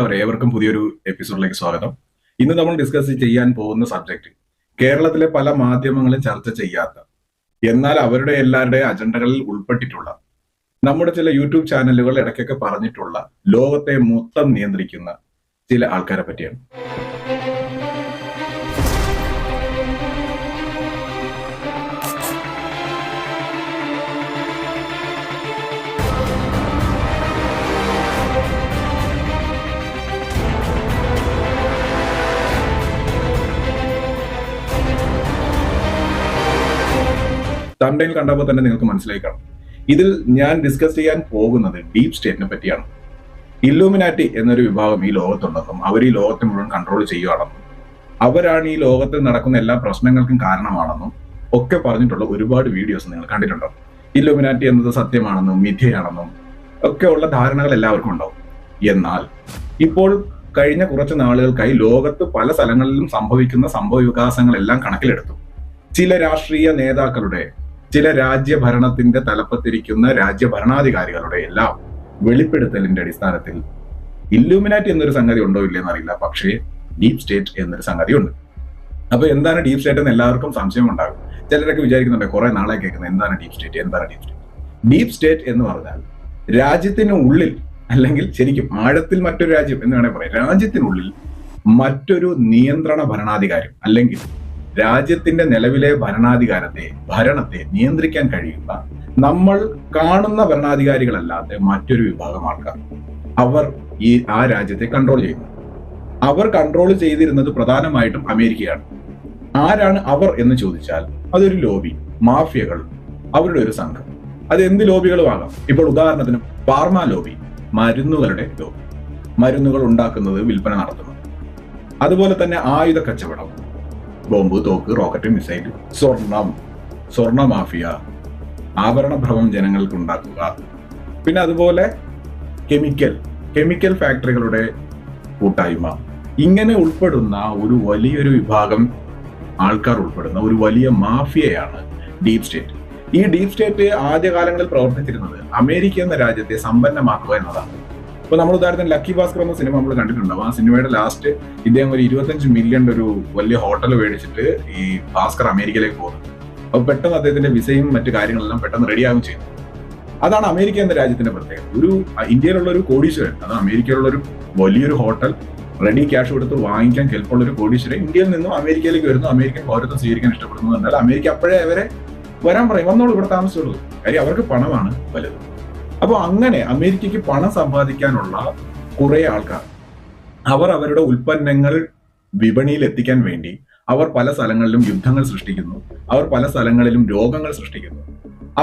പ്രിയമുള്ളവരെ, ഏവർക്കും പുതിയൊരു എപ്പിസോഡിലേക്ക് സ്വാഗതം. ഇന്ന് നമ്മൾ ഡിസ്കസ് ചെയ്യാൻ പോകുന്ന സബ്ജക്ട് കേരളത്തിലെ പല മാധ്യമങ്ങളും ചർച്ച ചെയ്യാത്ത, എന്നാൽ അവരുടെ എല്ലാവരുടെയും അജണ്ടകളിൽ ഉൾപ്പെട്ടിട്ടുള്ള, നമ്മുടെ ചില യൂട്യൂബ് ചാനലുകൾ ഇടയ്ക്കൊക്കെ പറഞ്ഞിട്ടുള്ള, ലോകത്തെ മൊത്തം നിയന്ത്രിക്കുന്ന ചില ആൾക്കാരെ പറ്റിയാണ്. തംബ്നെയിൽ കണ്ടപ്പോൾ തന്നെ നിങ്ങൾക്ക് മനസ്സിലായി കാണും. ഇതിൽ ഞാൻ ഡിസ്കസ് ചെയ്യാൻ പോകുന്നത് ഡീപ് സ്റ്റേറ്റിനെ പറ്റിയാണ്. ഇല്ലൂമിനാറ്റി എന്നൊരു വിഭാഗം ഈ ലോകത്തുണ്ടെന്നും അവർ ഈ ലോകത്തെ മുഴുവൻ കൺട്രോൾ ചെയ്യുകയാണെന്നും അവരാണ് ഈ ലോകത്തിൽ നടക്കുന്ന എല്ലാ പ്രശ്നങ്ങൾക്കും കാരണമാണെന്നും ഒക്കെ പറഞ്ഞിട്ടുള്ള ഒരുപാട് വീഡിയോസ് നിങ്ങൾ കണ്ടിട്ടുണ്ടാവും. ഇല്ലൂമിനാറ്റി എന്നത് സത്യമാണെന്നും മിഥ്യയാണെന്നും ഒക്കെ ഉള്ള ധാരണകൾ എല്ലാവർക്കും ഉണ്ടാവും. എന്നാൽ ഇപ്പോൾ കഴിഞ്ഞ കുറച്ച് നാളുകൾക്കായി ലോകത്ത് പല സ്ഥലങ്ങളിലും സംഭവിക്കുന്ന സംഭവ വികാസങ്ങളെല്ലാം കണക്കിലെടുത്തു ചില രാഷ്ട്രീയ നേതാക്കളുടെ, ചില രാജ്യഭരണത്തിന്റെ തലപ്പത്തിരിക്കുന്ന രാജ്യഭരണാധികാരികളുടെ എല്ലാം വെളിപ്പെടുത്തലിന്റെ അടിസ്ഥാനത്തിൽ ഇല്ലൂമിനാറ്റി എന്നൊരു സംഗതി ഉണ്ടോ ഇല്ലെന്ന് അറിയില്ല, പക്ഷേ ഡീപ് സ്റ്റേറ്റ് എന്നൊരു സംഗതി ഉണ്ട്. അപ്പൊ എന്താണ് ഡീപ് സ്റ്റേറ്റ് എന്ന് എല്ലാവർക്കും സംശയം ഉണ്ടാകും. ചിലരൊക്കെ വിചാരിക്കുന്നുണ്ട്, കുറെ നാളെ കേൾക്കുന്നത് എന്താണ് ഡീപ് സ്റ്റേറ്റ്, എന്താണ് ഡീപ് സ്റ്റേറ്റ്. ഡീപ് സ്റ്റേറ്റ് എന്ന് പറഞ്ഞാൽ രാജ്യത്തിന് ഉള്ളിൽ, അല്ലെങ്കിൽ ശരിക്കും ആഴത്തിൽ മറ്റൊരു രാജ്യം എന്ന് വേണേൽ പറയാം, രാജ്യത്തിനുള്ളിൽ മറ്റൊരു നിയന്ത്രണ ഭരണാധികാരം അല്ലെങ്കിൽ രാജ്യത്തിന്റെ നിലവിലെ ഭരണത്തെ നിയന്ത്രിക്കാൻ കഴിയുന്ന, നമ്മൾ കാണുന്ന ഭരണാധികാരികളല്ലാതെ മറ്റൊരു വിഭാഗം ആൾക്കാർ, അവർ ആ രാജ്യത്തെ കൺട്രോൾ ചെയ്യുന്നു. അവർ കൺട്രോൾ ചെയ്തിരുന്നത് പ്രധാനമായിട്ടും അമേരിക്കയാണ്. ആരാണ് അവർ എന്ന് ചോദിച്ചാൽ അതൊരു ലോബി, മാഫിയകൾ, അവരുടെ ഒരു സംഘം. അത് എന്ത് ലോബികളും ആകാം. ഇപ്പോൾ ഉദാഹരണത്തിന് ഫാർമ ലോബി, മരുന്നുകളുടെ ലോബി, മരുന്നുകൾ ഉണ്ടാക്കുന്നത്, വിൽപ്പന നടത്തുന്നത്. അതുപോലെ തന്നെ ആയുധ കച്ചവടം, ബോംബ്, തോക്ക്, റോക്കറ്റ്, മിസൈൽ, സ്വർണ്ണ മാഫിയ, ആഭരണഭ്രമം ജനങ്ങൾക്ക് ഉണ്ടാക്കുക. പിന്നെ അതുപോലെ കെമിക്കൽ ഫാക്ടറികളുടെ കൂട്ടായ്മ. ഇങ്ങനെ ഉൾപ്പെടുന്ന ഒരു വലിയൊരു വിഭാഗം ആൾക്കാർ ഉൾപ്പെടുന്ന ഒരു വലിയ മാഫിയയാണ് ഡീപ് സ്റ്റേറ്റ്. ഈ ഡീപ് സ്റ്റേറ്റ് ആദ്യകാലങ്ങളിൽ പ്രവർത്തിച്ചിരുന്നത് അമേരിക്ക എന്ന രാജ്യത്തെ സമ്പന്നമാക്കുക എന്നതാണ്. ഇപ്പൊ നമ്മൾ ഉദാഹരണത്തിന് ലക്കി ഭാസ്കർ എന്ന സിനിമ നമ്മൾ കണ്ടിട്ടുണ്ടാവും. ആ സിനിമയുടെ ലാസ്റ്റ് ഇദ്ദേഹം ഒരു 25 മില്യൺ ഒരു വലിയ ഹോട്ടൽ മേടിച്ചിട്ട് ഈ ഭാസ്കർ അമേരിക്കയിലേക്ക് പോകുന്നു. അപ്പൊ പെട്ടെന്ന് അദ്ദേഹത്തിന്റെ വിസയും മറ്റു കാര്യങ്ങളെല്ലാം പെട്ടെന്ന് റെഡിയാകും ചെയ്തു. അതാണ് അമേരിക്ക എന്ന രാജ്യത്തിന്റെ പ്രത്യേകത. ഒരു ഇന്ത്യയിലുള്ള ഒരു കോടീശ്വരൻ, അത് അമേരിക്കയിലുള്ള ഒരു വലിയൊരു ഹോട്ടൽ റെഡി ക്യാഷ് കൊടുത്ത് വാങ്ങിക്കാൻ കെൽപ്പുള്ള ഒരു കോടീശ്വരൻ ഇന്ത്യയിൽ നിന്നും അമേരിക്കയിലേക്ക് വരുന്നു, അമേരിക്കൻ പൗരത്വം സ്വീകരിക്കാൻ ഇഷ്ടപ്പെടുന്നു. എന്നാൽ അമേരിക്ക അപ്പോഴേ അവരെ വരാൻ പറയും, വന്നോളൂ, ഇവിടെ താമസിച്ചോളൂ. കാര്യം അവർക്ക് പണമാണ് വലുത്. അപ്പോൾ അങ്ങനെ അമേരിക്കയ്ക്ക് പണം സമ്പാദിക്കാനുള്ള കുറെ ആൾക്കാർ, അവർ അവരുടെ ഉൽപ്പന്നങ്ങൾ വിപണിയിൽ എത്തിക്കാൻ വേണ്ടി അവർ പല സ്ഥലങ്ങളിലും യുദ്ധങ്ങൾ സൃഷ്ടിക്കുന്നു, അവർ പല സ്ഥലങ്ങളിലും രോഗങ്ങൾ സൃഷ്ടിക്കുന്നു,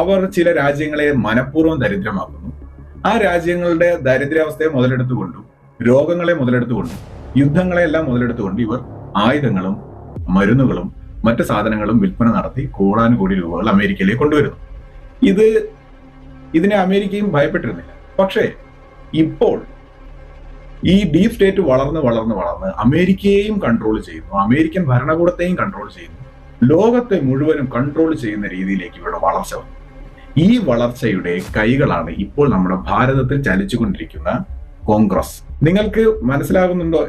അവർ ചില രാജ്യങ്ങളെ മനഃപൂർവ്വം ദരിദ്രമാക്കുന്നു. ആ രാജ്യങ്ങളുടെ ദരിദ്രാവസ്ഥയെ മുതലെടുത്തുകൊണ്ടും രോഗങ്ങളെ മുതലെടുത്തുകൊണ്ടും യുദ്ധങ്ങളെ എല്ലാം മുതലെടുത്തുകൊണ്ട് ഇവർ ആയുധങ്ങളും മരുന്നുകളും മറ്റു സാധനങ്ങളും വിൽപ്പന നടത്തി കോടാനുകോടി രൂപകൾ അമേരിക്കയിലേക്ക് കൊണ്ടുവരുന്നു. ഇതിനെ അമേരിക്കയും ഭയപ്പെട്ടിരുന്നില്ല. പക്ഷേ ഇപ്പോൾ ഈ ഡീപ് സ്റ്റേറ്റ് വളർന്ന് അമേരിക്കയെയും കൺട്രോൾ ചെയ്യുന്നു, അമേരിക്കൻ ഭരണകൂടത്തെയും കൺട്രോൾ ചെയ്യുന്നു, ലോകത്തെ മുഴുവനും കൺട്രോൾ ചെയ്യുന്ന രീതിയിലേക്ക് ഇവരുടെ വളർച്ച വന്നു. ഈ വളർച്ചയുടെ കൈകളാണ് ഇപ്പോൾ നമ്മുടെ ഭാരതത്തിൽ ചലിച്ചുകൊണ്ടിരിക്കുന്ന കോൺഗ്രസ്. നിങ്ങൾക്ക് മനസ്സിലാകുന്നുണ്ടോ?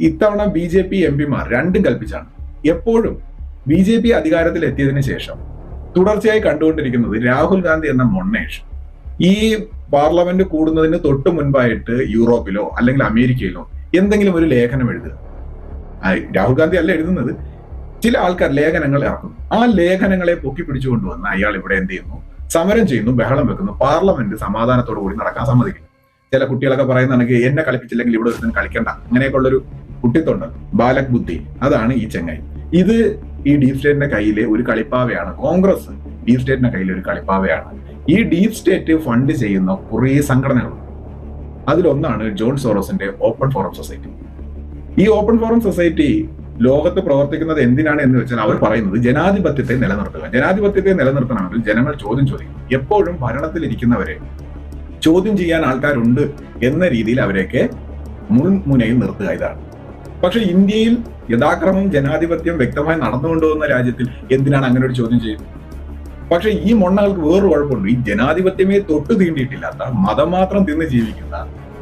ഇത്തവണ BJP MP-മാർ രണ്ടും കൽപ്പിച്ചാണ്. എപ്പോഴും BJP അധികാരത്തിൽ എത്തിയതിനു ശേഷം തുടർച്ചയായി കണ്ടുകൊണ്ടിരിക്കുന്നത് രാഹുൽ ഗാന്ധി എന്ന മൊണ്ണേഷ് ഈ പാർലമെന്റ് കൂടുന്നതിന് തൊട്ട് മുൻപായിട്ട് യൂറോപ്പിലോ അല്ലെങ്കിൽ അമേരിക്കയിലോ എന്തെങ്കിലും ഒരു ലേഖനം എഴുതുക. രാഹുൽ ഗാന്ധി അല്ല എഴുതുന്നത്, ചില ആൾക്കാർ ലേഖനങ്ങൾ ഇറക്കുന്നു. ആ ലേഖനങ്ങളെ പൊക്കി പിടിച്ചുകൊണ്ടുവന്ന് അയാൾ ഇവിടെ എന്ത് ചെയ്യുന്നു? സമരം ചെയ്യുന്നു, ബഹളം വെക്കുന്നു. പാർലമെന്റ് സമാധാനത്തോടു കൂടി നടക്കാൻ സമ്മതിക്കില്ല. ചില കുട്ടികളൊക്കെ പറയുന്നതാണെങ്കിൽ എന്നെ കളിപ്പിച്ചില്ലെങ്കിൽ ഇവിടെ ഒരുത്തൻ കളിക്കണ്ട, അങ്ങനെയൊക്കെ ഉള്ളൊരു കുട്ടിത്തൊണ്ട്, ബാലക് ബുദ്ധി. അതാണ് ഈ ചെങ്ങായി. ഇത് ഈ ഡീപ് സ്റ്റേറ്റിന്റെ കയ്യിലെ ഒരു കളിപ്പാവയാണ്. കോൺഗ്രസ് ഡീപ് സ്റ്റേറ്റിന്റെ കയ്യിലെ ഒരു കളിപ്പാവയാണ്. ഈ ഡീപ് സ്റ്റേറ്റ് ഫണ്ട് ചെയ്യുന്ന കുറേ സംഘടനകൾ, അതിലൊന്നാണ് ജോൺ സോറോസിന്റെ ഓപ്പൺ ഫോറം സൊസൈറ്റി. ഈ ഓപ്പൺ ഫോറം സൊസൈറ്റി ലോകത്ത് പ്രവർത്തിക്കുന്നത് എന്തിനാണ് എന്ന് വെച്ചാൽ അവർ പറയുന്നത് ജനാധിപത്യത്തെ നിലനിർത്തുക. ജനാധിപത്യത്തെ നിലനിർത്തണമെങ്കിൽ ജനങ്ങൾ ചോദ്യം ചോദിക്കും. എപ്പോഴും ഭരണത്തിലിരിക്കുന്നവരെ ചോദ്യം ചെയ്യാൻ ആൾക്കാരുണ്ട് എന്ന രീതിയിൽ അവരെയൊക്കെ മുൻമുനയിൽ നിർത്തുക ഇതാണ്. പക്ഷെ ഇന്ത്യയിൽ യഥാക്രമം ജനാധിപത്യം വ്യക്തമായി നടന്നുകൊണ്ടുപോകുന്ന രാജ്യത്തിൽ എന്തിനാണ് അങ്ങനെ ഒരു ചോദ്യം ചെയ്യുന്നത്? പക്ഷെ ഈ മൊണ്ണകൾക്ക് വേറൊരു കുഴപ്പമുണ്ട്. ഈ ജനാധിപത്യമേ തൊട്ടു തീണ്ടിയിട്ടില്ലാത്ത, മതം മാത്രം തിന്ന് ജീവിക്കുന്ന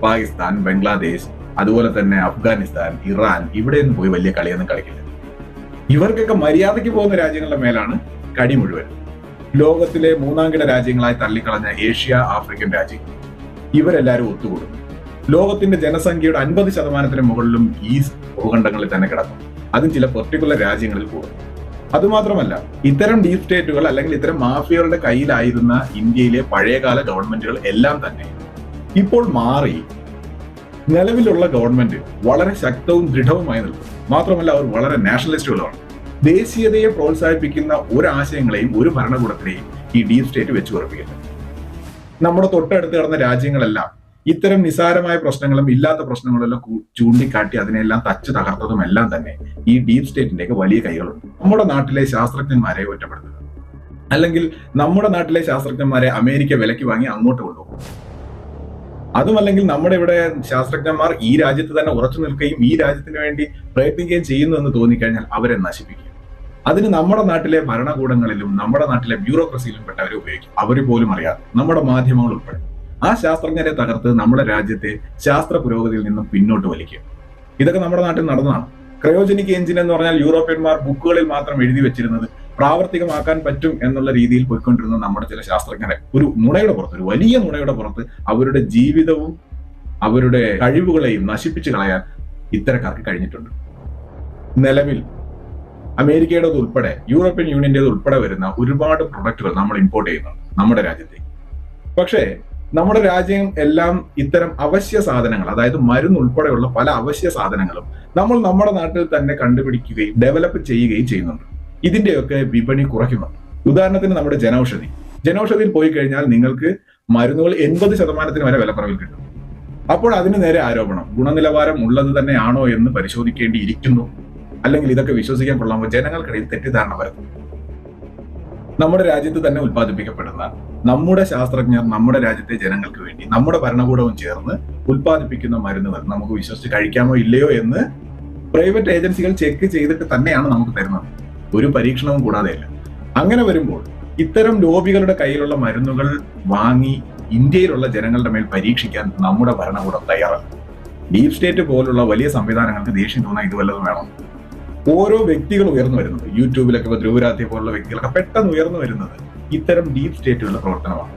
പാകിസ്ഥാൻ, ബംഗ്ലാദേശ്, അതുപോലെ തന്നെ അഫ്ഗാനിസ്ഥാൻ, ഇറാൻ, ഇവിടെയൊന്നും പോയി വലിയ കളിയൊന്നും കളിക്കില്ല. ഇവർക്കൊക്കെ മര്യാദയ്ക്ക് പോകുന്ന രാജ്യങ്ങളുടെ മേലാണ് കടി മുഴുവൻ. ലോകത്തിലെ മൂന്നാംകിട രാജ്യങ്ങളായി തള്ളിക്കളഞ്ഞ ഏഷ്യ, ആഫ്രിക്കൻ രാജ്യങ്ങൾ ഇവരെല്ലാവരും ഒത്തുകൂടുന്നു. ലോകത്തിന്റെ ജനസംഖ്യയുടെ 50% മുകളിലും ഈ ഭൂഖണ്ഡങ്ങളിൽ തന്നെ കിടക്കും. അതും ചില പെർട്ടിക്കുലർ രാജ്യങ്ങളിൽ കൂടും. അതുമാത്രമല്ല, ഇത്തരം ഡീപ് സ്റ്റേറ്റുകൾ അല്ലെങ്കിൽ ഇത്തരം മാഫിയകളുടെ കയ്യിലായിരുന്ന ഇന്ത്യയിലെ പഴയകാല ഗവൺമെന്റുകൾ എല്ലാം തന്നെ ഇപ്പോൾ മാറി നിലവിലുള്ള ഗവൺമെന്റ് വളരെ ശക്തവും ദൃഢവുമായി നിൽക്കും. മാത്രമല്ല, അവർ വളരെ നാഷണലിസ്റ്റുകളാണ്. ദേശീയതയെ പ്രോത്സാഹിപ്പിക്കുന്ന ഒരു ആശയങ്ങളെയും ഒരു ഭരണകൂടത്തിനെയും ഈ ഡീപ് സ്റ്റേറ്റ് വെച്ച് ഉറപ്പിക്കില്ല. നമ്മുടെ തൊട്ടടുത്ത് കിടന്ന രാജ്യങ്ങളെല്ലാം ഇത്തരം നിസാരമായ പ്രശ്നങ്ങളും ഇല്ലാത്ത പ്രശ്നങ്ങളെല്ലാം ചൂണ്ടിക്കാട്ടി അതിനെല്ലാം തച്ച് തകർത്തതും എല്ലാം തന്നെ ഈ ഡീപ് സ്റ്റേറ്റിന്റെയൊക്കെ വലിയ കൈകളുണ്ട്. നമ്മുടെ നാട്ടിലെ ശാസ്ത്രജ്ഞന്മാരെ ഒറ്റപ്പെടുത്തുക, അല്ലെങ്കിൽ നമ്മുടെ നാട്ടിലെ ശാസ്ത്രജ്ഞന്മാരെ അമേരിക്ക വിലക്ക് വാങ്ങി അങ്ങോട്ട് കൊണ്ടുപോകും. അതുമല്ലെങ്കിൽ നമ്മുടെ ഇവിടെ ശാസ്ത്രജ്ഞന്മാർ ഈ രാജ്യത്ത് തന്നെ ഉറച്ചു നിൽക്കുകയും ഈ രാജ്യത്തിന് വേണ്ടി പ്രയത്നിക്കുകയും ചെയ്യുന്നു എന്ന് തോന്നിക്കഴിഞ്ഞാൽ അവരെ നശിപ്പിക്കുക. അതിന് നമ്മുടെ നാട്ടിലെ ഭരണകൂടങ്ങളിലും നമ്മുടെ നാട്ടിലെ ബ്യൂറോക്രസിയിലും പെട്ടവരെ ഉപയോഗിക്കും. അവർ പോലും അറിയാതെ നമ്മുടെ മാധ്യമങ്ങൾ ഉൾപ്പെടെ ആ ശാസ്ത്രജ്ഞരെ തകർത്ത് നമ്മുടെ രാജ്യത്തെ ശാസ്ത്ര പുരോഗതിയിൽ നിന്നും പിന്നോട്ട് വലിക്കുക. ഇതൊക്കെ നമ്മുടെ നാട്ടിൽ നടന്നതാണ്. ക്രയോജനിക് എഞ്ചിൻ എന്ന് പറഞ്ഞാൽ യൂറോപ്യന്മാർ ബുക്കുകളിൽ മാത്രം എഴുതി വെച്ചിരുന്നത് പ്രാവർത്തികമാക്കാൻ പറ്റും എന്നുള്ള രീതിയിൽ പോയിക്കൊണ്ടിരുന്ന നമ്മുടെ ചില ശാസ്ത്രജ്ഞരെ ഒരു നുണയുടെ പുറത്ത്, ഒരു വലിയ നുണയുടെ പുറത്ത് അവരുടെ ജീവിതവും അവരുടെ കഴിവുകളെയും നശിപ്പിച്ചു കളയാൻ ഇത്തരക്കാർക്ക് കഴിഞ്ഞിട്ടുണ്ട്. നിലവിൽ അമേരിക്കയുടേത് ഉൾപ്പെടെ യൂറോപ്യൻ യൂണിയന്റേത് ഉൾപ്പെടെ വരുന്ന ഒരുപാട് പ്രൊഡക്റ്റുകൾ നമ്മൾ ഇമ്പോർട്ട് ചെയ്യുന്നുണ്ട് നമ്മുടെ രാജ്യത്തേക്ക്. പക്ഷേ നമ്മുടെ രാജ്യം എല്ലാം ഇത്തരം അവശ്യ സാധനങ്ങൾ, അതായത് മരുന്ന് ഉൾപ്പെടെയുള്ള പല അവശ്യ സാധനങ്ങളും നമ്മൾ നമ്മുടെ നാട്ടിൽ തന്നെ കണ്ടുപിടിക്കുകയും ഡെവലപ്പ് ചെയ്യുകയും ചെയ്യുന്നുണ്ട്. ഇതിന്റെയൊക്കെ വിപണി കുറയ്ക്കുന്നുണ്ട്. ഉദാഹരണത്തിന് നമ്മുടെ ജനൌഷധിയിൽ പോയി കഴിഞ്ഞാൽ നിങ്ങൾക്ക് മരുന്നുകൾ 80% വരെ വിലക്കുറവിൽ കിട്ടും. അപ്പോൾ അതിന് നേരെ ആരോപണം, ഗുണനിലവാരം ഉള്ളത് തന്നെയാണോ എന്ന് പരിശോധിക്കേണ്ടിയിരിക്കുന്നു, അല്ലെങ്കിൽ ഇതൊക്കെ വിശ്വസിക്കാൻ കൊള്ളാമോ? ജനങ്ങൾക്കിടയിൽ തെറ്റിദ്ധാരണ വരുന്നു. നമ്മുടെ രാജ്യത്ത് തന്നെ ഉൽപ്പാദിപ്പിക്കപ്പെടുന്ന നമ്മുടെ ശാസ്ത്രജ്ഞർ നമ്മുടെ രാജ്യത്തെ ജനങ്ങൾക്ക് വേണ്ടി നമ്മുടെ ഭരണകൂടവും ചേർന്ന് ഉൽപ്പാദിപ്പിക്കുന്ന മരുന്നുകൾ നമുക്ക് വിശ്വസിച്ച് കഴിക്കാമോ ഇല്ലയോ എന്ന് പ്രൈവറ്റ് ഏജൻസികൾ ചെക്ക് ചെയ്തിട്ട് തന്നെയാണ് നമുക്ക് തരുന്നത്, ഒരു പരീക്ഷണവും കൂടാതെയല്ല. അങ്ങനെ വരുമ്പോൾ ഇത്തരം ലോബികളുടെ കയ്യിലുള്ള മരുന്നുകൾ വാങ്ങി ഇന്ത്യയിലുള്ള ജനങ്ങളുടെ മേൽ പരീക്ഷിക്കാൻ നമ്മുടെ ഭരണകൂടം തയ്യാറല്ല. ഡീപ് സ്റ്റേറ്റ് പോലുള്ള വലിയ സംവിധാനങ്ങൾക്ക് ദേഷ്യം തോന്നാൻ ഇത് വല്ലതും വേണം. ഓരോ വ്യക്തികൾ ഉയർന്നു വരുന്നത്, യൂട്യൂബിലൊക്കെ ധ്രുവരാത്തി പോലുള്ള വ്യക്തികളൊക്കെ പെട്ടെന്ന് ഉയർന്നു വരുന്നത് ഇത്തരം ഡീപ് സ്റ്റേറ്റുകളുടെ പ്രവർത്തനമാണ്.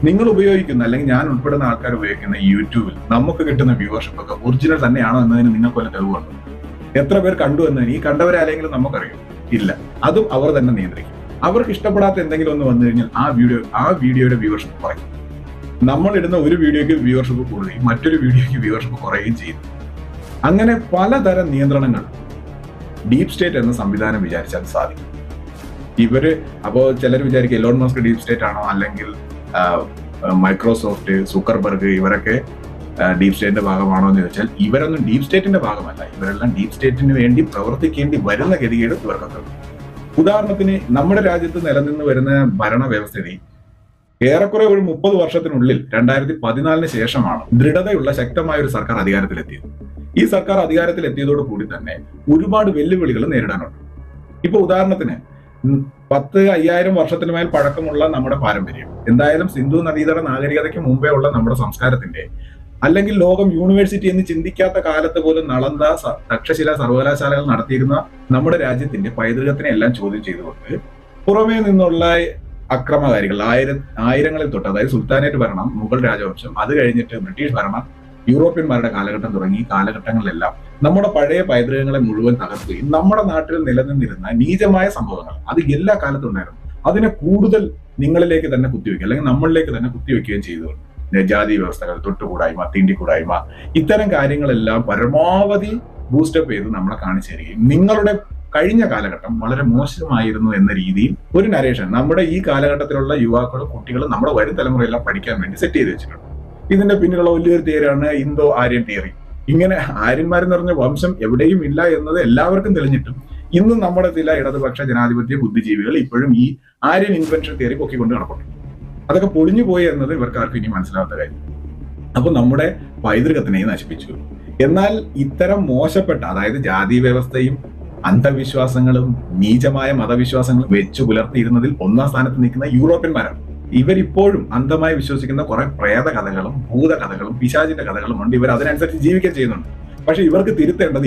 നിങ്ങൾ ഉപയോഗിക്കുന്ന, അല്ലെങ്കിൽ ഞാൻ ഉൾപ്പെടുന്ന ആൾക്കാർ ഉപയോഗിക്കുന്ന യൂട്യൂബിൽ നമുക്ക് കിട്ടുന്ന വ്യൂവർഷിപ്പ് ഒക്കെ ഒറിജിനൽ തന്നെയാണോ എന്നതിന് നിങ്ങൾക്ക് വല്ല തെളിവുണ്ട്? എത്ര പേർ കണ്ടു എന്നതിന് ഈ കണ്ടവരെ ആരെങ്കിലും നമുക്കറിയാം? ഇല്ല. അതും അവർ തന്നെ നിയന്ത്രിക്കും. അവർക്ക് ഇഷ്ടപ്പെടാത്ത എന്തെങ്കിലും ഒന്ന് വന്നു കഴിഞ്ഞാൽ ആ വീഡിയോയുടെ വ്യൂവർഷിപ്പ് കുറയും. നമ്മൾ ഇടുന്ന ഒരു വീഡിയോയ്ക്ക് വ്യൂവർഷിപ്പ് കൂടുകയും മറ്റൊരു വീഡിയോയ്ക്ക് വ്യൂവർഷിപ്പ് കുറയുകയും ചെയ്യുന്നു. അങ്ങനെ പലതരം നിയന്ത്രണങ്ങൾ ഡീപ് സ്റ്റേറ്റ് എന്ന സംവിധാനം വിചാരിച്ചാൽ സാധിക്കും. അപ്പോ ചിലർ വിചാരിക്കും എലോൺ മസ്ക് ഡീപ് സ്റ്റേറ്റ് ആണോ, അല്ലെങ്കിൽ മൈക്രോസോഫ്റ്റ്, സുക്കർബർഗ് ഇവരൊക്കെ ഡീപ് സ്റ്റേറ്റിന്റെ ഭാഗമാണോ എന്ന് ചോദിച്ചാൽ ഇവരൊന്നും ഡീപ് സ്റ്റേറ്റിന്റെ ഭാഗമല്ല. ഇവരെല്ലാം ഡീപ് സ്റ്റേറ്റിന് വേണ്ടി പ്രവർത്തിക്കേണ്ടി വരുന്ന ഗതികേട് ഇവർക്കൊക്കെ. ഉദാഹരണത്തിന് നമ്മുടെ രാജ്യത്ത് നിലനിന്ന് വരുന്ന ഭരണ വ്യവസ്ഥിതി ഏറെക്കുറെ ഒരു 30 വർഷത്തിനുള്ളിൽ 2014 ശേഷമാണ് ദൃഢതയുള്ള ശക്തമായ ഒരു സർക്കാർ അധികാരത്തിലെത്തിയത്. ഈ സർക്കാർ അധികാരത്തിലെത്തിയതോട് കൂടി തന്നെ ഒരുപാട് വെല്ലുവിളികൾ നേരിടാനുണ്ട്. ഇപ്പൊ ഉദാഹരണത്തിന് 10,000 വർഷത്തിന് മേൽ പഴക്കമുള്ള നമ്മുടെ പാരമ്പര്യം, എന്തായാലും സിന്ധു നദീതട നാഗരികതയ്ക്ക് മുമ്പേ ഉള്ള നമ്മുടെ സംസ്കാരത്തിന്റെ, അല്ലെങ്കിൽ ലോകം യൂണിവേഴ്സിറ്റി എന്ന് ചിന്തിക്കാത്ത കാലത്ത് പോലും നളന്ദ, തക്ഷശില സർവകലാശാലകൾ നടത്തിയിരുന്ന നമ്മുടെ രാജ്യത്തിന്റെ പൈതൃകത്തിനെ എല്ലാം ചോദ്യം ചെയ്തുകൊണ്ട് പുറമേ നിന്നുള്ള അക്രമകാരികൾ ആയിരങ്ങളിൽ തൊട്ട്, അതായത് സുൽത്താനേറ്റ് ഭരണം, മുഗൾ രാജവംശം, അത് കഴിഞ്ഞിട്ട് ബ്രിട്ടീഷ് ഭരണം, യൂറോപ്യന്മാരുടെ കാലഘട്ടം തുടങ്ങി ഈ കാലഘട്ടങ്ങളിലെല്ലാം നമ്മുടെ പഴയ പൈതൃകങ്ങളെ മുഴുവൻ തകർക്കുകയും നമ്മുടെ നാട്ടിൽ നിലനിന്നിരുന്ന നീചമായ സംഭവങ്ങൾ അത് എല്ലാ കാലത്തും ഉണ്ടായിരുന്നു. അതിനെ കൂടുതൽ നിങ്ങളിലേക്ക് തന്നെ കുത്തിവെക്കുക, അല്ലെങ്കിൽ നമ്മളിലേക്ക് തന്നെ കുത്തിവെക്കുകയും ചെയ്തുകൊണ്ട് ജാതി വ്യവസ്ഥകൾ, തൊട്ടുകൂടായ്മ, തീണ്ടിക്കൂടായ്മ, ഇത്തരം കാര്യങ്ങളെല്ലാം പരമാവധി ബൂസ്റ്റപ്പ് ചെയ്ത് നമ്മളെ കാണിച്ചു തരികയും നിങ്ങളുടെ കഴിഞ്ഞ കാലഘട്ടം വളരെ മോശമായിരുന്നു എന്ന രീതിയിൽ ഒരു നരേഷൻ നമ്മുടെ ഈ കാലഘട്ടത്തിലുള്ള യുവാക്കളും കുട്ടികളും നമ്മുടെ വരും തലമുറയെല്ലാം പഠിക്കാൻ വേണ്ടി സെറ്റ് ചെയ്ത് വെച്ചിട്ടുണ്ട്. ഇതിന്റെ പിന്നിലുള്ള വലിയൊരു തിയറിയാണ് ഇന്തോ ആര്യൻ തിയറി. ഇങ്ങനെ ആര്യന്മാരെന്ന് പറഞ്ഞ വംശം എവിടെയും ഇല്ല എന്നത് എല്ലാവർക്കും തെളിഞ്ഞിട്ടും ഇന്നും നമ്മുടെ ചില ഇടതുപക്ഷ ജനാധിപത്യ ബുദ്ധിജീവികൾ ഇപ്പോഴും ഈ ആര്യൻ ഇൻവെൻഷൻ തിയറി പൊക്കിക്കൊണ്ട് നടക്കുന്നു. അതൊക്കെ പൊളിഞ്ഞു പോയി എന്നത് ഇവർക്ക് ആർക്കും ഇനി മനസ്സിലാവാത്ത കാര്യം. അപ്പൊ നമ്മുടെ പൈതൃകത്തിനെയും നശിപ്പിച്ചു. എന്നാൽ ഇത്തരം മോശപ്പെട്ട, അതായത് ജാതി വ്യവസ്ഥയും അന്ധവിശ്വാസങ്ങളും നീചമായ മതവിശ്വാസങ്ങളും വെച്ചു പുലർത്തിയിരുന്നതിൽ ഒന്നാം സ്ഥാനത്ത് നിൽക്കുന്ന യൂറോപ്യന്മാരാണ്. ഇവരിപ്പോഴും അന്ധമായി വിശ്വസിക്കുന്ന കുറെ പ്രേത കഥകളും ഭൂത കഥകളും പിശാചിന്റെ കഥകളും ഉണ്ട്. ഇവർ അതിനനുസരിച്ച് ജീവിക്കാൻ ചെയ്യുന്നുണ്ട്. പക്ഷെ ഇവർക്ക് തിരുത്തേണ്ടത്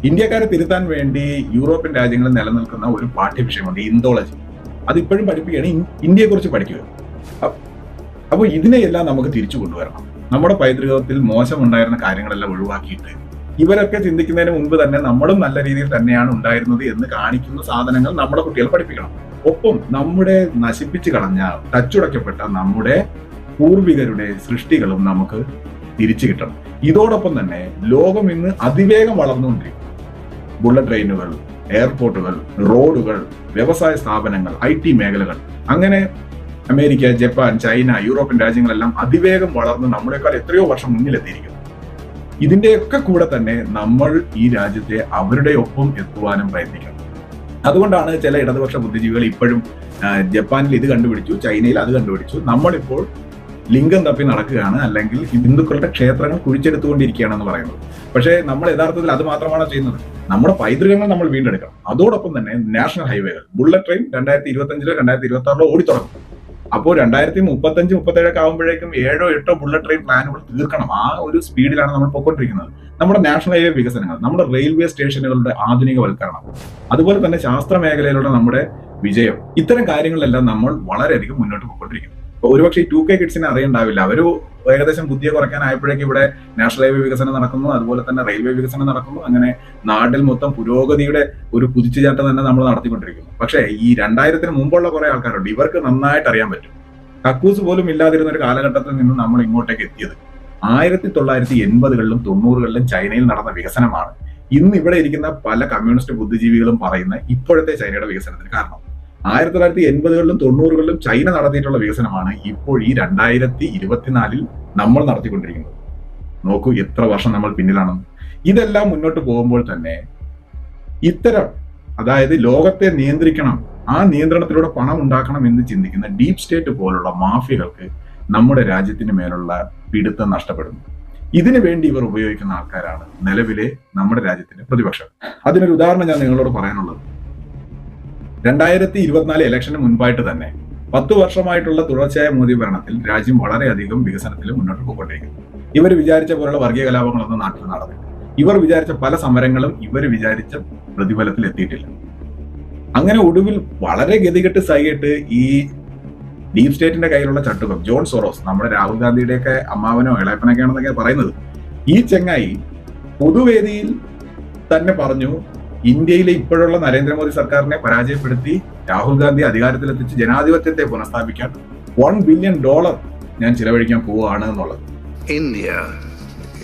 ഇന്ത്യക്കാരെ തിരുത്താൻ വേണ്ടി യൂറോപ്യൻ രാജ്യങ്ങളിൽ നിലനിൽക്കുന്ന ഒരു പാഠ്യവിഷയമുണ്ട്, ഇന്തോളജി. അതിപ്പോഴും പഠിപ്പിക്കുകയാണ്, ഇന്ത്യയെ കുറിച്ച് പഠിക്കുക. അപ്പോൾ ഇതിനെയെല്ലാം നമുക്ക് തിരിച്ചു കൊണ്ടുവരണം. നമ്മുടെ പൈതൃകത്തിൽ മോശമുണ്ടായിരുന്ന കാര്യങ്ങളെല്ലാം ഒഴിവാക്കിയിട്ട് ഇവരൊക്കെ ചിന്തിക്കുന്നതിന് മുൻപ് തന്നെ നമ്മളും നല്ല രീതിയിൽ തന്നെയാണ് ഉണ്ടായിരുന്നത് എന്ന് കാണിക്കുന്ന സാധനങ്ങൾ നമ്മുടെ കുട്ടികൾ പഠിപ്പിക്കണം. ഒപ്പം നമ്മുടെ നശിപ്പിച്ചു കളഞ്ഞ, തച്ചുടയ്ക്കപ്പെട്ട നമ്മുടെ പൂർവികരുടെ സൃഷ്ടികളും നമുക്ക് തിരിച്ചു കിട്ടണം. ഇതോടൊപ്പം തന്നെ ലോകം ഇന്ന് അതിവേഗം വളർന്നുകൊണ്ടിരിക്കും. ബുള്ളറ്റ് ട്രെയിനുകൾ, എയർപോർട്ടുകൾ, റോഡുകൾ, വ്യവസായ സ്ഥാപനങ്ങൾ, IT മേഖലകൾ, അങ്ങനെ അമേരിക്ക, ജപ്പാൻ, ചൈന, യൂറോപ്യൻ രാജ്യങ്ങളെല്ലാം അതിവേഗം വളർന്ന് നമ്മളെക്കാൾ എത്രയോ വർഷം മുന്നിലെത്തിയിരിക്കുന്നു. ഇതിന്റെയൊക്കെ കൂടെ തന്നെ നമ്മൾ ഈ രാജ്യത്തെ അവരുടെ ഒപ്പം എത്തുവാനും പ്രയത്നിക്കണം. അതുകൊണ്ടാണ് ചില ഇടതുപക്ഷ ബുദ്ധിജീവികൾ ഇപ്പോഴും ജപ്പാനിൽ ഇത് കണ്ടുപിടിച്ചു, ചൈനയിൽ അത് കണ്ടുപിടിച്ചു, നമ്മളിപ്പോൾ ലിംഗം തപ്പി നടക്കുകയാണ്, അല്ലെങ്കിൽ ഹിന്ദുക്കളുടെ ക്ഷേത്രങ്ങൾ കുഴിച്ചെടുത്തുകൊണ്ടിരിക്കുകയാണെന്ന് പറയുന്നത്. പക്ഷേ നമ്മൾ യഥാർത്ഥത്തിൽ അത് മാത്രമാണ് ചെയ്യുന്നത്. നമ്മുടെ പൈതൃകങ്ങൾ നമ്മൾ വീണ്ടെടുക്കണം. അതോടൊപ്പം തന്നെ നാഷണൽ ഹൈവേകൾ, ബുള്ളറ്റ് ട്രെയിൻ 2025 2026 ഓടിത്തുടങ്ങും. അപ്പോൾ 2035-37 ആകുമ്പോഴേക്കും 7-8 ബുള്ളറ്റ് ട്രെയിൻ പ്ലാനുകൾ തീർക്കണം. ആ ഒരു സ്പീഡിലാണ് നമ്മൾ പോയിക്കൊണ്ടിരിക്കുന്നത്. നമ്മുടെ നാഷണൽ ഹൈവേ വികസനങ്ങൾ, നമ്മുടെ റെയിൽവേ സ്റ്റേഷനുകളുടെ ആധുനികവൽക്കരണം, അതുപോലെ തന്നെ ശാസ്ത്ര മേഖലയിലുള്ള നമ്മുടെ വിജയം, ഇത്തരം കാര്യങ്ങളിലെല്ലാം നമ്മൾ വളരെയധികം മുന്നോട്ട് പോയിക്കൊണ്ടിരിക്കുന്നു. ഒരുപക്ഷെ 2K കിഡ്സിനെ അറിയണ്ടാവില്ല. അവർ ഏകദേശം ബുദ്ധിയെ കുറയ്ക്കാനായപ്പോഴേക്കും ഇവിടെ നാഷണൽ ഹൈവേ വികസനം നടക്കുന്നു, അതുപോലെ തന്നെ റെയിൽവേ വികസനം നടക്കുന്നു. അങ്ങനെ നാട്ടിൽ മൊത്തം പുരോഗതിയുടെ ഒരു കുതിച്ചുചാട്ടം തന്നെ നമ്മൾ നടത്തിക്കൊണ്ടിരിക്കുന്നു. പക്ഷേ ഈ 2000-ന് മുമ്പുള്ള കുറെ ആൾക്കാരുണ്ട്, ഇവർക്ക് നന്നായിട്ട് അറിയാൻ പറ്റും. കക്കൂസ് പോലും ഇല്ലാതിരുന്ന ഒരു കാലഘട്ടത്തിൽ നിന്ന് നമ്മൾ ഇങ്ങോട്ടേക്ക് എത്തിയത് 1980-കളിലും 90-കളിലും ചൈനയിൽ നടന്ന വികസനമാണ് ഇന്ന് ഇവിടെ ഇരിക്കുന്ന പല കമ്മ്യൂണിസ്റ്റ് ബുദ്ധിജീവികളും പറയുന്ന ഇപ്പോഴത്തെ ചൈനയുടെ വികസനത്തിന് കാരണം. 1980-കളിലും 90-കളിലും ചൈന നടത്തിയിട്ടുള്ള വികസനമാണ് ഇപ്പോൾ ഈ 2024-ൽ നമ്മൾ നടത്തിക്കൊണ്ടിരിക്കുന്നത്. നോക്കൂ എത്ര വർഷം നമ്മൾ പിന്നിലാണെന്ന്. ഇതെല്ലാം മുന്നോട്ട് പോകുമ്പോൾ തന്നെ ഇത്തരം, അതായത് ലോകത്തെ നിയന്ത്രിക്കണം, ആ നിയന്ത്രണത്തിലൂടെ പണം ഉണ്ടാക്കണം എന്ന് ചിന്തിക്കുന്ന ഡീപ് സ്റ്റേറ്റ് പോലുള്ള മാഫിയകൾക്ക് നമ്മുടെ രാജ്യത്തിന് മേലുള്ള പിടുത്തം നഷ്ടപ്പെടുന്നു. ഇതിനു വേണ്ടി ഇവർ ഉപയോഗിക്കുന്ന ആൾക്കാരാണ് നിലവിലെ നമ്മുടെ രാജ്യത്തിന്റെ പ്രതിപക്ഷം. അതിനൊരു ഉദാഹരണം ഞാൻ നിങ്ങളോട് പറയാനുള്ളത്, 2024 ഇലക്ഷന് മുൻപായിട്ട് തന്നെ 10 വർഷമായിട്ടുള്ള തുടർച്ചയായ മോദി ഭരണത്തിൽ രാജ്യം വളരെയധികം വികസനത്തിൽ മുന്നോട്ട് പോയിക്കൊണ്ടിരിക്കുന്നു. ഇവർ വിചാരിച്ച പോലുള്ള വർഗീയ കലാപങ്ങളൊന്നും നാട്ടിൽ നടന്നില്ല. ഇവർ വിചാരിച്ച പല സമരങ്ങളും ഇവർ വിചാരിച്ച പ്രതിഫലത്തിൽ എത്തിയിട്ടില്ല. അങ്ങനെ ഒടുവിൽ വളരെ ഗതികെട്ട് സഹിയിട്ട് ഈ ഡീപ് സ്റ്റേറ്റിന്റെ കയ്യിലുള്ള ചട്ടുകം ജോൺ സോറോസ്, നമ്മുടെ രാഹുൽ ഗാന്ധിയുടെയൊക്കെ അമ്മാവനോ ഇളയപ്പനൊക്കെയാണെന്നൊക്കെ പറയുന്നത്, ഈ ചെങ്ങായി പൊതുവേദിയിൽ തന്നെ പറഞ്ഞു, ഇന്ത്യയിലെ ഇപ്പോഴുള്ള നരേന്ദ്രമോദി സർക്കാരിനെ പരാജയപ്പെടുത്തി രാഹുൽ ഗാന്ധി അധികാരത്തിലെത്തിച്ച് ജനാധിപത്യത്തെ പുനഃസ്ഥാപിക്കാൻ $1 ബില്യൺ ഞാൻ ചിലവഴിക്കാൻ പോവുകയാണ് എന്നുള്ളത്. India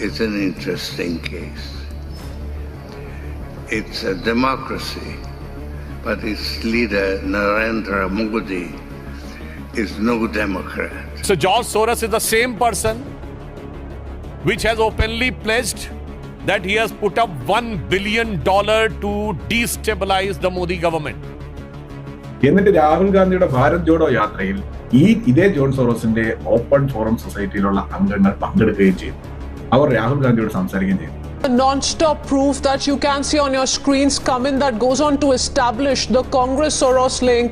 is an interesting case. It's a democracy, but its leader Narendra Modi is no Democrat. So George Soros is the same person which has openly pledged that he has put up $1 billion to destabilize the Modi government. എന്നിട്ട് രാഹുൽ ഗാന്ധിയുടെ ഭാരത് ജോഡോ യാത്രയിൽ ഇതേ John സോറോസിന്റെ open forum സൊസൈറ്റിയിലുള്ള അംഗങ്ങൾ പങ്കെടുക്കുകയും ചെയ്തു. അവർ രാഹുൽ ഗാന്ധിയോട് സംസാരിക്കുകയും ചെയ്തു. The non-stop proof that you can see on your screens come in that goes on to establish the Congress Soros link.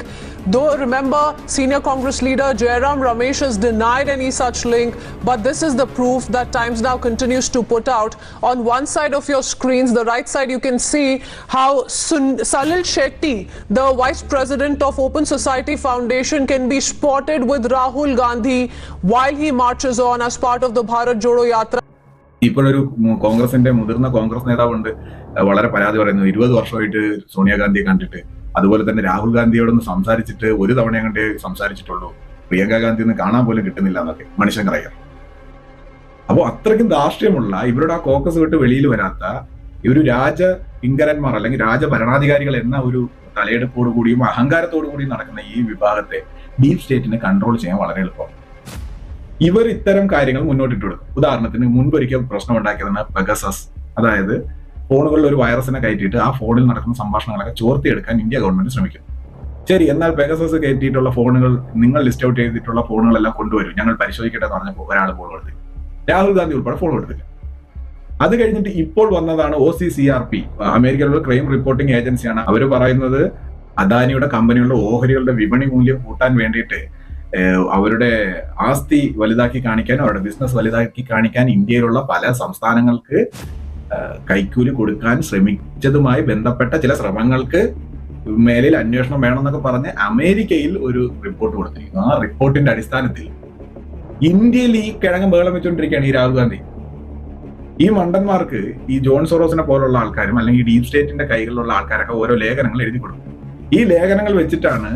Though remember, senior Congress leader Jairam Ramesh has denied any such link, but this is the proof that Times Now continues to put out. On one side of your screens, the right side, you can see how Salil Shetty, the vice president of Open Society Foundation, can be spotted with Rahul Gandhi while he marches on as part of the Bharat Jodo Yatra. ഇപ്പോഴൊരു കോൺഗ്രസിന്റെ മുതിർന്ന കോൺഗ്രസ് നേതാവുണ്ട്, വളരെ പരാതി പറയുന്നു, 20 വർഷമായിട്ട് സോണിയാഗാന്ധിയെ കണ്ടിട്ട്, അതുപോലെ തന്നെ രാഹുൽ ഗാന്ധിയോടൊന്ന് സംസാരിച്ചിട്ട് ഒരു തവണ കണ്ടേ സംസാരിച്ചിട്ടുള്ളൂ, പ്രിയങ്ക ഗാന്ധി ഒന്ന് കാണാൻ പോലും കിട്ടുന്നില്ല എന്നൊക്കെ മണിശങ്കർ അയ്യർ. അപ്പോൾ അത്രയ്ക്കും ധാർഷ്ട്യമുള്ള, ഇവരുടെ ആ കോക്കസ് വിട്ട് വെളിയിൽ വരാത്ത ഇവര് രാജകിങ്കരന്മാർ അല്ലെങ്കിൽ രാജഭരണാധികാരികൾ എന്ന ഒരു തലയെടുപ്പോടു കൂടിയും അഹങ്കാരത്തോടു കൂടിയും നടക്കുന്ന ഈ വിഭാഗത്തെ ഡീപ് സ്റ്റേറ്റിനെ കൺട്രോൾ ചെയ്യാൻ വളരെ എളുപ്പമാണ്. ഇവർ ഇത്തരം കാര്യങ്ങൾ മുന്നോട്ടിട്ട് കൊടുക്കും. ഉദാഹരണത്തിന് മുൻപൊരിക്കൽ പ്രശ്നം ഉണ്ടാക്കിയതാണ് പെഗസസ്, അതായത് ഫോണുകളിൽ ഒരു വൈറസിനെ കയറ്റിയിട്ട് ആ ഫോണിൽ നടക്കുന്ന സംഭാഷണങ്ങളൊക്കെ ചോർത്തിയെടുക്കാൻ ഇന്ത്യ ഗവൺമെന്റ് ശ്രമിക്കും. ശരി, എന്നാൽ പെഗസസ് കയറ്റിയിട്ടുള്ള ഫോണുകൾ, നിങ്ങൾ ലിസ്റ്റ് ഔട്ട് ചെയ്തിട്ടുള്ള ഫോണുകളെല്ലാം കൊണ്ടുവരും, ഞങ്ങൾ പരിശോധിക്കട്ടെ എന്ന് പറഞ്ഞപ്പോൾ ഒരാൾ ഫോൺ കൊടുത്തില്ല, രാഹുൽ ഗാന്ധി ഉൾപ്പെടെ ഫോൺ കൊടുത്തില്ല. അത് കഴിഞ്ഞിട്ട് ഇപ്പോൾ വന്നതാണ് OCCRP, അമേരിക്കയിലുള്ള ക്രൈം റിപ്പോർട്ടിംഗ് ഏജൻസിയാണ്. അവർ പറയുന്നത് അദാനിയുടെ കമ്പനികളുടെ ഓഹരികളുടെ വിപണി മൂല്യം കൂട്ടാൻ വേണ്ടിയിട്ട് അവരുടെ ആസ്തി വലുതാക്കി കാണിക്കാൻ, അവരുടെ ബിസിനസ് വലുതാക്കി കാണിക്കാൻ ഇന്ത്യയിലുള്ള പല സംസ്ഥാനങ്ങൾക്ക് കൈക്കൂലി കൊടുക്കാൻ ശ്രമിച്ചതുമായി ബന്ധപ്പെട്ട ചില ശ്രമങ്ങൾക്ക് മേലിൽ അന്വേഷണം വേണമെന്നൊക്കെ പറഞ്ഞ് അമേരിക്കയിൽ ഒരു റിപ്പോർട്ട് കൊടുത്തിരിക്കുന്നു. ആ റിപ്പോർട്ടിന്റെ അടിസ്ഥാനത്തിൽ ഇന്ത്യയിൽ ഈ കിഴങ്ങ് ബഹളം വെച്ചുകൊണ്ടിരിക്കുകയാണ് ഈ രാഹുൽ ഗാന്ധി. ഈ മണ്ടന്മാർക്ക് ഈ ജോൺ സോറോസിനെ പോലുള്ള ആൾക്കാരും അല്ലെങ്കിൽ ഡീപ് സ്റ്റേറ്റിന്റെ കൈകളിലുള്ള ആൾക്കാരൊക്കെ ഓരോ ലേഖനങ്ങൾ എഴുതി കൊടുക്കും. ഈ ലേഖനങ്ങൾ വെച്ചിട്ടാണ്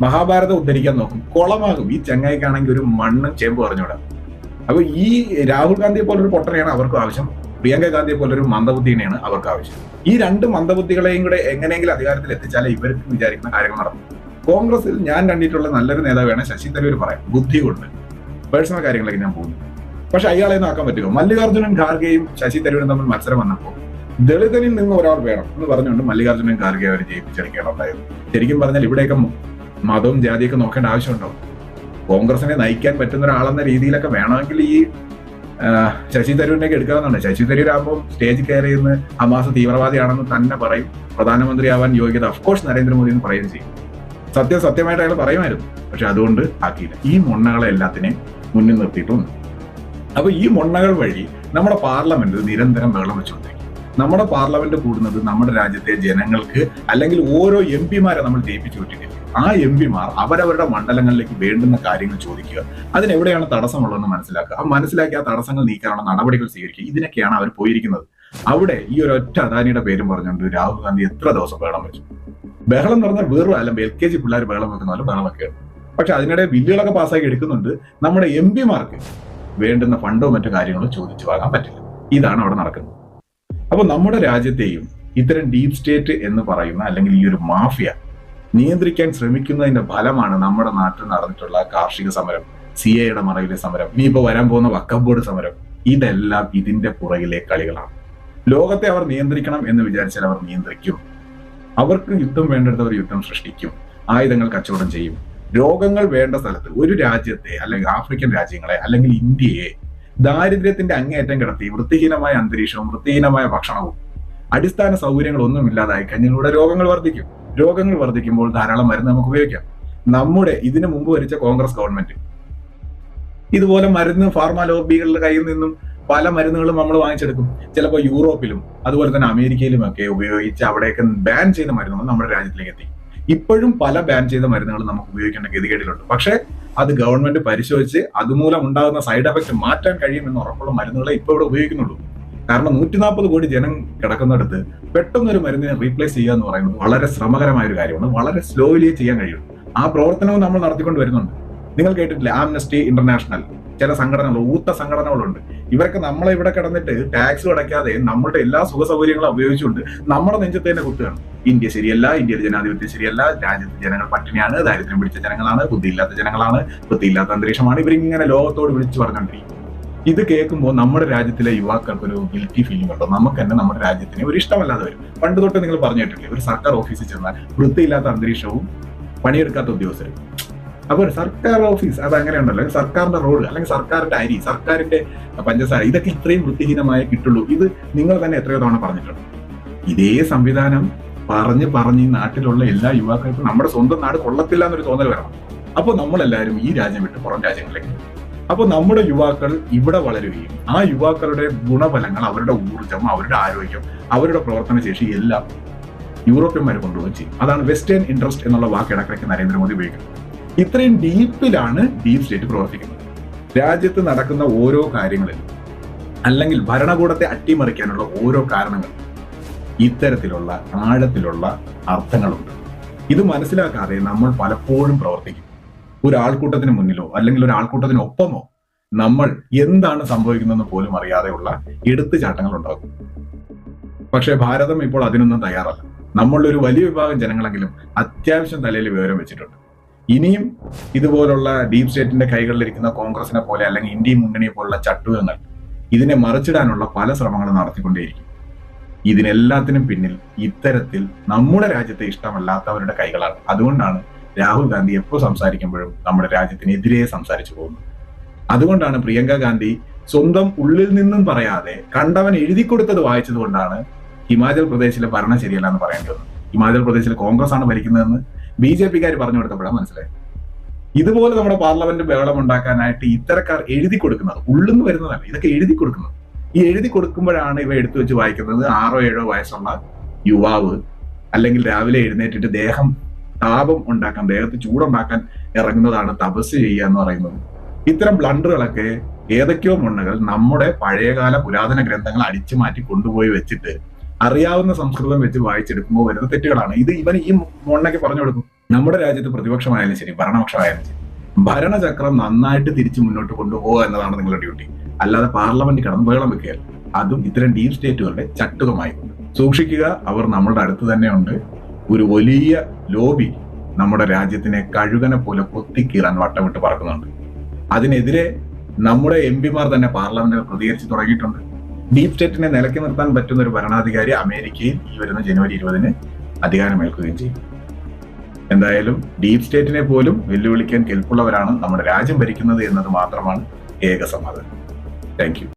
മഹാഭാരതം ഉദ്ധരിക്കാൻ നോക്കും. കുളമാകും. ഈ ചങ്ങായിക്കാണെങ്കിൽ ഒരു മണ്ണും ചേമ്പ് പറഞ്ഞുവിടാം. അപ്പൊ ഈ രാഹുൽ ഗാന്ധിയെ പോലൊരു പൊട്ടനെയാണ് അവർക്ക് ആവശ്യം. പ്രിയങ്ക ഗാന്ധിയെ പോലൊരു മന്ദബുദ്ധിനെയാണ് അവർക്ക് ആവശ്യം. ഈ രണ്ട് മന്ദബുദ്ധികളെയും കൂടെ എങ്ങനെയെങ്കിലും അധികാരത്തിൽ എത്തിച്ചാലേ ഇവർക്ക് വിചാരിക്കുന്ന കാര്യങ്ങൾ നടക്കും. കോൺഗ്രസിൽ ഞാൻ കണ്ടിട്ടുള്ള നല്ലൊരു നേതാവാണ് ശശി തരൂർ. പറയാം ബുദ്ധി കൊണ്ട് പേഴ്സണൽ കാര്യങ്ങളൊക്കെ ഞാൻ പോകുന്നു. പക്ഷെ അയാളെ ആക്കാൻ പറ്റുമോ? മല്ലികാർജ്ജുനൻ ഖാർഗെയും ശശി തരൂരും തമ്മിൽ മത്സരം വന്നപ്പോൾ ദളിതനിൽ നിന്ന് ഒരാൾ വേണം എന്ന് പറഞ്ഞുകൊണ്ട് മല്ലികാർജ്ജുനൻ ഖാർഗെ അവർ ജയിപ്പിച്ചെടുക്കുകയാണ് ഉണ്ടായത്. ശരിക്കും പറഞ്ഞാൽ ഇവിടെയൊക്കെ മതവും ജാതിയൊക്കെ നോക്കേണ്ട ആവശ്യമുണ്ടോ? കോൺഗ്രസിനെ നയിക്കാൻ പറ്റുന്ന ഒരാളെന്ന രീതിയിലൊക്കെ വേണമെങ്കിൽ ഈ ശശി തരൂരിനെയൊക്കെ എടുക്കാവുന്നതാണ്. ശശി തരൂരാകുമ്പോൾ സ്റ്റേജിൽ കയറി നിന്ന് ഹമാസ് തീവ്രവാദിയാണെന്ന് തന്നെ പറയും. പ്രധാനമന്ത്രിയാവാൻ യോഗ്യത അഫ്കോഴ്സ് നരേന്ദ്രമോദി എന്ന് പറയുകയും ചെയ്യും. സത്യമായിട്ട് അയാൾ പറയുമായിരുന്നു. പക്ഷെ അതുകൊണ്ട് ആക്കിയില്ല. ഈ മൊണ്ണകളെ എല്ലാത്തിനെയും മുന്നിൽ നിർത്തിയിട്ടുണ്ട്. അപ്പൊ ഈ മൊണ്ണകൾ വഴി നമ്മുടെ പാർലമെന്റ് നിരന്തരം ബഹളം വെച്ചുകൊണ്ടിരിക്കും. നമ്മുടെ പാർലമെന്റ് കൂടുന്നത് നമ്മുടെ രാജ്യത്തെ ജനങ്ങൾക്ക് അല്ലെങ്കിൽ ഓരോ എം പിമാരെ നമ്മൾ ജയിപ്പിച്ചു വിട്ടിട്ടില്ല. ആ എം പിമാർ അവരവരുടെ മണ്ഡലങ്ങളിലേക്ക് വേണ്ടുന്ന കാര്യങ്ങൾ ചോദിക്കുക, അതിനെവിടെയാണ് തടസ്സമുള്ളതെന്ന് മനസ്സിലാക്കുക, മനസ്സിലാക്കി ആ തടസ്സങ്ങൾ നീക്കാനുള്ള നടപടികൾ സ്വീകരിക്കുക. ഇതിനൊക്കെയാണ് അവർ പോയിരിക്കുന്നത്. അവിടെ ഈ ഒരൊറ്റ അദാനിയുടെ പേരും പറഞ്ഞുകൊണ്ട് രാഹുൽ ഗാന്ധി എത്ര ദിവസം ബഹളം വെച്ചു. ബഹളം എന്ന് പറഞ്ഞാൽ വേറെ അല്ല, LKG പിള്ളേർ ബഹളം വെക്കുന്ന പോലെ ബഹളം വെക്കുകയാണ്. പക്ഷെ അതിനിടെ ബില്ലുകളൊക്കെ പാസ്സാക്കി എടുക്കുന്നുണ്ട്. നമ്മുടെ എം പിമാർക്ക് വേണ്ടുന്ന ഫണ്ടോ മറ്റു കാര്യങ്ങളോ ചോദിച്ചു വാങ്ങാൻ പറ്റില്ല. ഇതാണ് അവിടെ നടക്കുന്നത്. അപ്പൊ നമ്മുടെ രാജ്യത്തെയും ഇത്തരം ഡീപ് സ്റ്റേറ്റ് എന്ന് പറയുന്ന അല്ലെങ്കിൽ ഈ ഒരു മാഫിയ നിയന്ത്രിക്കാൻ ശ്രമിക്കുന്നതിന്റെ ഫലമാണ് നമ്മുടെ നാട്ടിൽ നടന്നിട്ടുള്ള കാർഷിക സമരം, CAയുടെ മറയിലെ സമരം, ഇനിയിപ്പോ വരാൻ പോകുന്ന വഖഫ് ബോർഡ് സമരം. ഇതെല്ലാം ഇതിന്റെ പുറകിലെ കളികളാണ്. ലോകത്തെ അവർ നിയന്ത്രിക്കണം എന്ന് വിചാരിച്ചാൽ അവർ നിയന്ത്രിക്കും. അവർക്ക് യുദ്ധം വേണ്ടെടുത്തവർ യുദ്ധം സൃഷ്ടിക്കും. ആയുധങ്ങൾ കച്ചവടം ചെയ്യും. രോഗങ്ങൾ വേണ്ട സ്ഥലത്ത് ഒരു രാജ്യത്തെ അല്ലെങ്കിൽ ആഫ്രിക്കൻ രാജ്യങ്ങളെ അല്ലെങ്കിൽ ഇന്ത്യയെ ദാരിദ്ര്യത്തിന്റെ അങ്ങേയറ്റം കിടത്തി വൃത്തിഹീനമായ അന്തരീക്ഷവും വൃത്തിഹീനമായ ഭക്ഷണവും അടിസ്ഥാന സൗകര്യങ്ങളൊന്നും ഇല്ലാതായി കഴിഞ്ഞാൽ രോഗങ്ങൾ വർദ്ധിക്കും. രോഗങ്ങൾ വർദ്ധിക്കുമ്പോൾ ധാരാളം മരുന്ന് നമുക്ക് ഉപയോഗിക്കാം. നമ്മുടെ ഇതിനു മുമ്പ് ഭരിച്ച കോൺഗ്രസ് ഗവൺമെന്റ് ഇതുപോലെ മരുന്ന് ഫാർമ ലോബികളുടെ കയ്യിൽ നിന്നും പല മരുന്നുകളും നമ്മൾ വാങ്ങിച്ചെടുക്കും. ചിലപ്പോൾ യൂറോപ്പിലും അതുപോലെ തന്നെ അമേരിക്കയിലും ഒക്കെ ഉപയോഗിച്ച് അവിടെയൊക്കെ ബാൻ ചെയ്ത മരുന്നുകൾ നമ്മുടെ രാജ്യത്തിലേക്ക് എത്തി. ഇപ്പോഴും പല ബാൻ ചെയ്ത മരുന്നുകൾ നമുക്ക് ഉപയോഗിക്കേണ്ട ഗതികേടിലുണ്ട്. പക്ഷെ അത് ഗവൺമെന്റ് പരിശോധിച്ച് അതുമൂലം ഉണ്ടാകുന്ന സൈഡ് എഫക്ട് മാറ്റാൻ കഴിയുമെന്ന് ഉറപ്പുള്ള മരുന്നുകളെ ഇപ്പോൾ ഇവിടെ ഉപയോഗിക്കുന്നുള്ളൂ. കാരണം 140 കോടി ജനം കിടക്കുന്നിടത്ത് പെട്ടെന്നൊരു മരുന്നിനെ റീപ്ലേസ് ചെയ്യുക എന്ന് പറയുന്നത് വളരെ ശ്രമകരമായ ഒരു കാര്യമാണ്. വളരെ സ്ലോലി ചെയ്യാൻ കഴിയും. ആ പ്രവർത്തനവും നമ്മൾ നടത്തിക്കൊണ്ട് വരുന്നുണ്ട്. നിങ്ങൾ കേട്ടിട്ടില്ലേ ആംനസ്റ്റി ഇന്റർനാഷണൽ? ചില സംഘടനകൾ, ഊത്ത സംഘടനകളുണ്ട്. ഇവരൊക്കെ നമ്മളെ ഇവിടെ കിടന്നിട്ട് ടാക്സ് അടയ്ക്കാതെ നമ്മളുടെ എല്ലാ സുഖ സൗകര്യങ്ങളും ഉപയോഗിച്ചുകൊണ്ട് നമ്മുടെ നെഞ്ചത്ത് തന്നെ കുത്തുകയാണ്. ഇന്ത്യ ശരിയല്ല, ഇന്ത്യയുടെ ജനാധിപത്യം ശരിയല്ല, രാജ്യത്തെ ജനങ്ങൾ പട്ടിണിയാണ്, ദാരിദ്ര്യം പിടിച്ച ജനങ്ങളാണ്, ബുദ്ധിയില്ലാത്ത ജനങ്ങളാണ്, വൃത്തിയില്ലാത്ത അന്തരീക്ഷമാണ്, ഇവരിങ്ങനെ ലോകത്തോട് വിളിച്ചു പറഞ്ഞുകൊണ്ടിരിക്കും. ഇത് കേൾക്കുമ്പോൾ നമ്മുടെ രാജ്യത്തിലെ യുവാക്കൾക്ക് ഒരു ഗിൽറ്റി ഫീലിംഗ് ഉണ്ടോ? നമുക്ക് തന്നെ നമ്മുടെ രാജ്യത്തിന് ഒരു ഇഷ്ടമല്ലാതെ വരും. പണ്ട് തൊട്ട് നിങ്ങൾ പറഞ്ഞിട്ടില്ലേ, ഒരു സർക്കാർ ഓഫീസിൽ ചെന്നാൽ വൃത്തിയില്ലാത്ത അന്തരീക്ഷവും പണിയെടുക്കാത്ത ഉദ്യോഗസ്ഥരും. അപ്പോൾ സർക്കാർ ഓഫീസ് അത് അങ്ങനെ ഉണ്ടല്ലോ, സർക്കാരിന്റെ റോഡ് അല്ലെങ്കിൽ സർക്കാരിന്റെ അരി, സർക്കാരിന്റെ പഞ്ചസാര, ഇതൊക്കെ ഇത്രയും വൃത്തിഹീനമായ കിട്ടുള്ളൂ. ഇത് നിങ്ങൾ തന്നെ എത്രയോ തവണ പറഞ്ഞിട്ടുണ്ട്. ഇതേ സംവിധാനം പറഞ്ഞ് ഈ നാട്ടിലുള്ള എല്ലാ യുവാക്കൾക്കും നമ്മുടെ സ്വന്തം നാട് കൊള്ളത്തില്ല എന്നൊരു തോന്നൽ വരണം. അപ്പോൾ നമ്മളെല്ലാവരും ഈ രാജ്യം വിട്ട് പുറം രാജ്യങ്ങളിലേക്ക്. അപ്പോൾ നമ്മുടെ യുവാക്കൾ ഇവിടെ വളരുകയും ആ യുവാക്കളുടെ ഗുണഫലങ്ങൾ, അവരുടെ ഊർജം, അവരുടെ ആരോഗ്യം, അവരുടെ പ്രവർത്തന ശേഷി എല്ലാം യൂറോപ്യന്മാർ കൊണ്ടുപോകുകയും ചെയ്യും. അതാണ് വെസ്റ്റേൺ ഇൻട്രസ്റ്റ് എന്നുള്ള വാക്ക് ഇടയ്ക്കിടയ്ക്ക് നരേന്ദ്രമോദി ഉപയോഗിക്കുന്നത്. ഇത്രയും ഡീപ്പിലാണ് ഡീപ് സ്റ്റേറ്റ് പ്രവർത്തിക്കുന്നത്. രാജ്യത്ത് നടക്കുന്ന ഓരോ കാര്യങ്ങളിലും അല്ലെങ്കിൽ ഭരണകൂടത്തെ അട്ടിമറിക്കാനുള്ള ഓരോ കാരണങ്ങൾ ഇത്തരത്തിലുള്ള ആഴത്തിലുള്ള അർത്ഥങ്ങളുണ്ട്. ഇത് മനസ്സിലാക്കാതെ നമ്മൾ പലപ്പോഴും പ്രവർത്തിക്കും. ഒരു ആൾക്കൂട്ടത്തിന് മുന്നിലോ അല്ലെങ്കിൽ ഒരു ആൾക്കൂട്ടത്തിനൊപ്പമോ നമ്മൾ എന്താണ് സംഭവിക്കുന്നതെന്ന് പോലും അറിയാതെയുള്ള എടുത്തുചാട്ടങ്ങൾ ഉണ്ടാകും. പക്ഷെ ഭാരതം ഇപ്പോൾ അതിനൊന്നും തയ്യാറല്ല. നമ്മളുടെ ഒരു വലിയ വിഭാഗം ജനങ്ങളെങ്കിലും അത്യാവശ്യം തലയിൽ വിവരം വെച്ചിട്ടുണ്ട്. ഇനിയും ഇതുപോലുള്ള ഡീപ് സ്റ്റേറ്റിന്റെ കൈകളിലിരിക്കുന്ന കോൺഗ്രസിനെ പോലെ അല്ലെങ്കിൽ ഇന്ത്യ മുന്നണിയെ പോലുള്ള ചട്ടുകങ്ങൾ ഇതിനെ മറിച്ചിടാനുള്ള പല ശ്രമങ്ങളും നടത്തിക്കൊണ്ടേയിരിക്കും. ഇതിനെല്ലാത്തിനും പിന്നിൽ ഇത്തരത്തിൽ നമ്മുടെ രാജ്യത്തെ ഇഷ്ടമല്ലാത്തവരുടെ കൈകളാണ്. അതുകൊണ്ടാണ് രാഹുൽ ഗാന്ധി എപ്പോൾ സംസാരിക്കുമ്പോഴും നമ്മുടെ രാജ്യത്തിനെതിരെ സംസാരിച്ചു പോകുന്നത്. അതുകൊണ്ടാണ് പ്രിയങ്ക ഗാന്ധി സ്വന്തം ഉള്ളിൽ നിന്നും പറയാതെ കണ്ടവൻ എഴുതി കൊടുത്തത് വായിച്ചത് കൊണ്ടാണ് ഹിമാചൽ പ്രദേശിലെ ഭരണം ശരിയല്ല എന്ന് പറയേണ്ടി വന്നത്. ഹിമാചൽ പ്രദേശിൽ കോൺഗ്രസ് ആണ് ഭരിക്കുന്നതെന്ന് BJP-കാർ പറഞ്ഞു കൊടുത്തപ്പോഴാണ് മനസ്സിലായത്. ഇതുപോലെ നമ്മുടെ പാർലമെന്റ് ബഹളം ഉണ്ടാക്കാനായിട്ട് ഇത്തരക്കാർ എഴുതി കൊടുക്കുന്നത്, ഉള്ളിൽ നിന്ന് വരുന്നതല്ല, ഇതൊക്കെ എഴുതി കൊടുക്കുന്നത്. ഈ എഴുതി കൊടുക്കുമ്പോഴാണ് ഇവ എടുത്തു വെച്ച് വായിക്കുന്നത് 6 or 7 വയസ്സുള്ള യുവാവ് അല്ലെങ്കിൽ രാവിലെ എഴുന്നേറ്റിട്ട് താപം ഉണ്ടാക്കാൻ, ദേഹത്ത് ചൂടുണ്ടാക്കാൻ ഇറങ്ങുന്നതാണ് തപസ് ചെയ്യുക എന്ന് പറയുന്നത്. ഇത്തരം ബ്ലണ്ടറുകളൊക്കെ ഏതൊക്കെയോ മൊണ്ണകൾ നമ്മുടെ പഴയകാല പുരാതന ഗ്രന്ഥങ്ങൾ അടിച്ചു മാറ്റി കൊണ്ടുപോയി വെച്ചിട്ട് അറിയാവുന്ന സംസ്കൃതം വെച്ച് വായിച്ചെടുക്കുമ്പോൾ വരുന്ന തെറ്റുകളാണ്. ഇവൻ ഈ മൊണ്ണയ്ക്ക് പറഞ്ഞു കൊടുക്കും. നമ്മുടെ രാജ്യത്ത് പ്രതിപക്ഷമായാലും ശരി, ഭരണപക്ഷമായാലും ശരി, ഭരണചക്രം നന്നായിട്ട് തിരിച്ചു മുന്നോട്ട് കൊണ്ടുപോകുക എന്നതാണ് നിങ്ങളുടെ ഡ്യൂട്ടി. അല്ലാതെ പാർലമെന്റിൽ കിടന്ന് ബഹളം വെക്കുകയല്ല. അതും ഇത്തരം ഡീപ് സ്റ്റേറ്റുകളുടെ ചട്ടുകമായി സൂക്ഷിക്കുക. അവർ നമ്മളുടെ അടുത്ത് തന്നെ ഉണ്ട്. ഒരു വലിയ ലോബി നമ്മുടെ രാജ്യത്തിനെ കഴുകനെ പോലെ കൊത്തിക്കീറാൻ വട്ടമിട്ട് പറക്കുന്നുണ്ട്. അതിനെതിരെ നമ്മുടെ MP-മാർ തന്നെ പാർലമെന്റിൽ പ്രതികരിച്ച് തുടങ്ങിയിട്ടുണ്ട്. ഡീപ് സ്റ്റേറ്റിനെ നിലയ്ക്ക് നിർത്താൻ പറ്റുന്ന ഒരു ഭരണാധികാരി അമേരിക്കയിൽ ഈ വരുന്ന ജനുവരി 20 അധികാരമേൽക്കുകയും ചെയ്യും. എന്തായാലും ഡീപ് സ്റ്റേറ്റിനെ പോലും വെല്ലുവിളിക്കാൻ കെൽപ്പുള്ളവരാണ് നമ്മുടെ രാജ്യം ഭരിക്കുന്നത് എന്നത് മാത്രമാണ് ഏക സമാധാനം. Thank you.